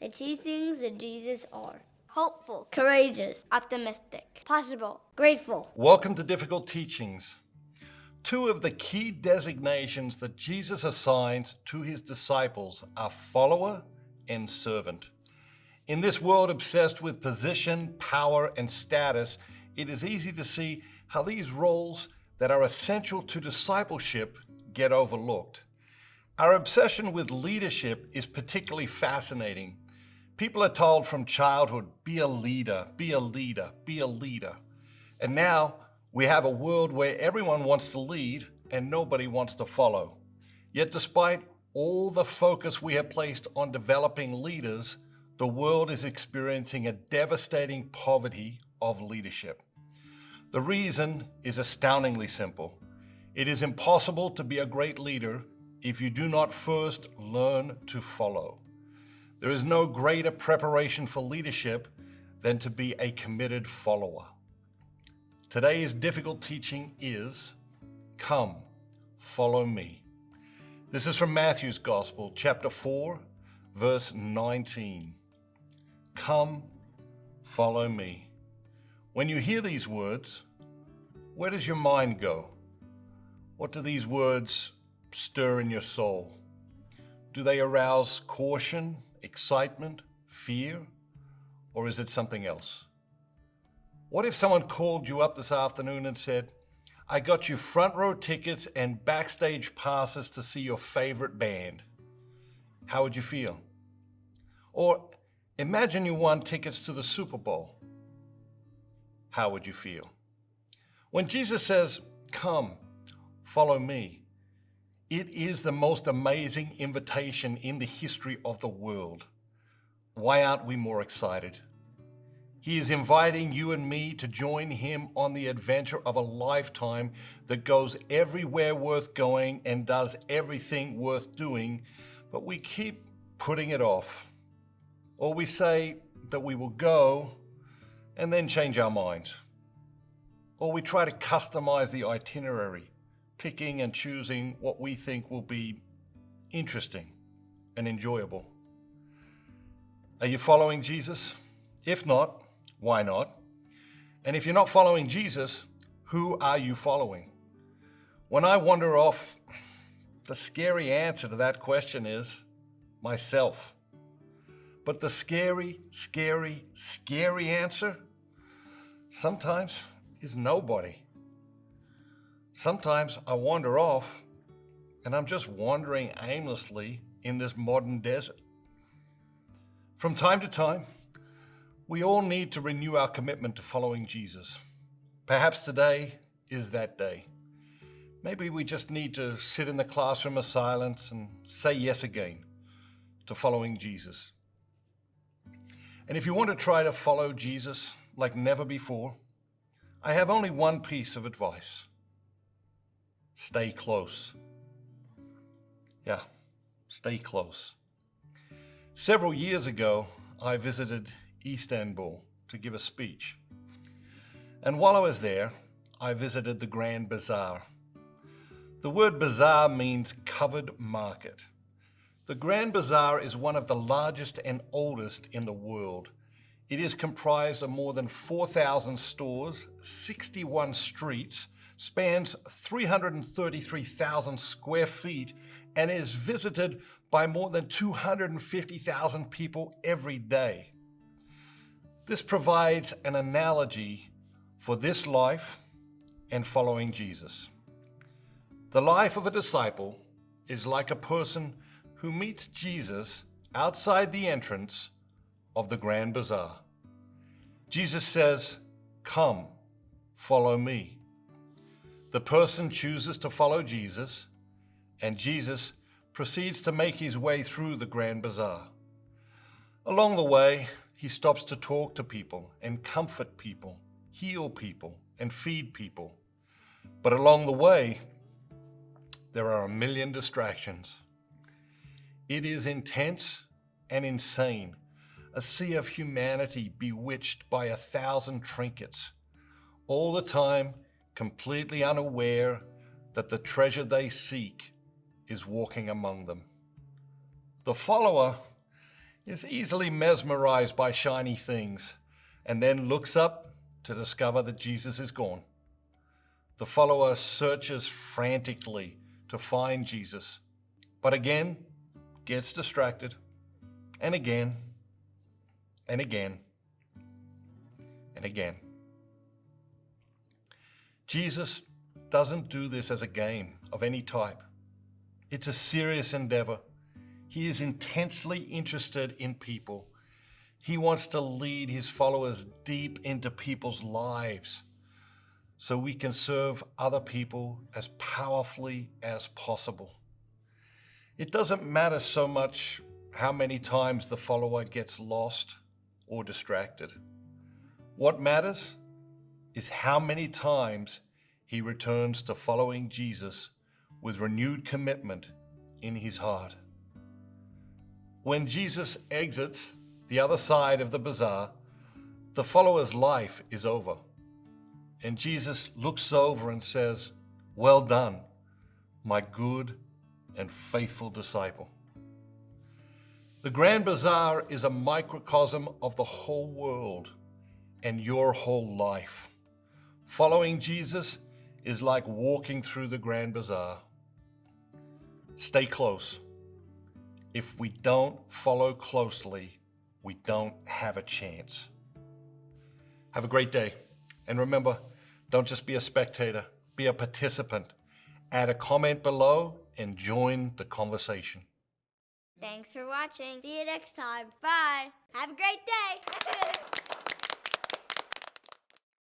The teachings of Jesus are hopeful, courageous, optimistic, possible, grateful. Welcome to Difficult Teachings. Two of the key designations that Jesus assigns to his disciples are follower and servant. In this world obsessed with position, power, and status, it is easy to see how these roles that are essential to discipleship get overlooked. Our obsession with leadership is particularly fascinating. People are told from childhood, be a leader, be a leader, be a leader. And now we have a world where everyone wants to lead and nobody wants to follow. Yet despite all the focus we have placed on developing leaders, the world is experiencing a devastating poverty of leadership. The reason is astoundingly simple. It is impossible to be a great leader if you do not first learn to follow. There is no greater preparation for leadership than to be a committed follower. Today's difficult teaching is, come, follow me. This is from Matthew's Gospel, chapter 4, verse 19. Come, follow me. When you hear these words, where does your mind go? What do these words stir in your soul? Do they arouse caution, excitement, fear, or is it something else? What if someone called you up this afternoon and said, I got you front row tickets and backstage passes to see your favorite band? How would you feel? Or imagine you won tickets to the Super Bowl. How would you feel? When Jesus says, come, follow me, it is the most amazing invitation in the history of the world. Why aren't we more excited? He is inviting you and me to join him on the adventure of a lifetime that goes everywhere worth going and does everything worth doing, but we keep putting it off. Or we say that we will go and then change our minds. Or we try to customize the itinerary, picking and choosing what we think will be interesting and enjoyable. Are you following Jesus? If not, why not? And if you're not following Jesus, who are you following? When I wander off, the scary answer to that question is myself. But the scary, scary, scary answer sometimes is nobody. Sometimes I wander off and I'm just wandering aimlessly in this modern desert. From time to time, we all need to renew our commitment to following Jesus. Perhaps today is that day. Maybe we just need to sit in the classroom of silence and say yes again to following Jesus. And if you want to try to follow Jesus like never before, I have only one piece of advice. Stay close. Yeah, stay close. Several years ago, I visited Istanbul to give a speech. And while I was there, I visited the Grand Bazaar. The word bazaar means covered market. The Grand Bazaar is one of the largest and oldest in the world. It is comprised of more than 4,000 stores, 61 streets, spans 333,000 square feet, and is visited by more than 250,000 people every day. This provides an analogy for this life and following Jesus. The life of a disciple is like a person who meets Jesus outside the entrance of the Grand Bazaar. Jesus says, come, follow me. The person chooses to follow Jesus, and Jesus proceeds to make his way through the Grand Bazaar. Along the way, he stops to talk to people and comfort people, heal people, and feed people. But along the way, there are a million distractions. It is intense and insane, a sea of humanity bewitched by 1,000 trinkets, all the time completely unaware that the treasure they seek is walking among them. The follower is easily mesmerized by shiny things and then looks up to discover that Jesus is gone. The follower searches frantically to find Jesus, but again gets distracted, and again, and again, and again. Jesus doesn't do this as a game of any type. It's a serious endeavor. He is intensely interested in people. He wants to lead his followers deep into people's lives so we can serve other people as powerfully as possible. It doesn't matter so much how many times the follower gets lost or distracted. What matters is how many times he returns to following Jesus with renewed commitment in his heart. When Jesus exits the other side of the bazaar, the follower's life is over. And Jesus looks over and says, "Well done, my good and faithful disciple." The Grand Bazaar is a microcosm of the whole world and your whole life. Following Jesus is like walking through the Grand Bazaar. Stay close. If we don't follow closely, we don't have a chance. Have a great day. And remember, don't just be a spectator, be a participant. Add a comment below and join the conversation. Thanks for watching. See you next time. Bye. Have a great day.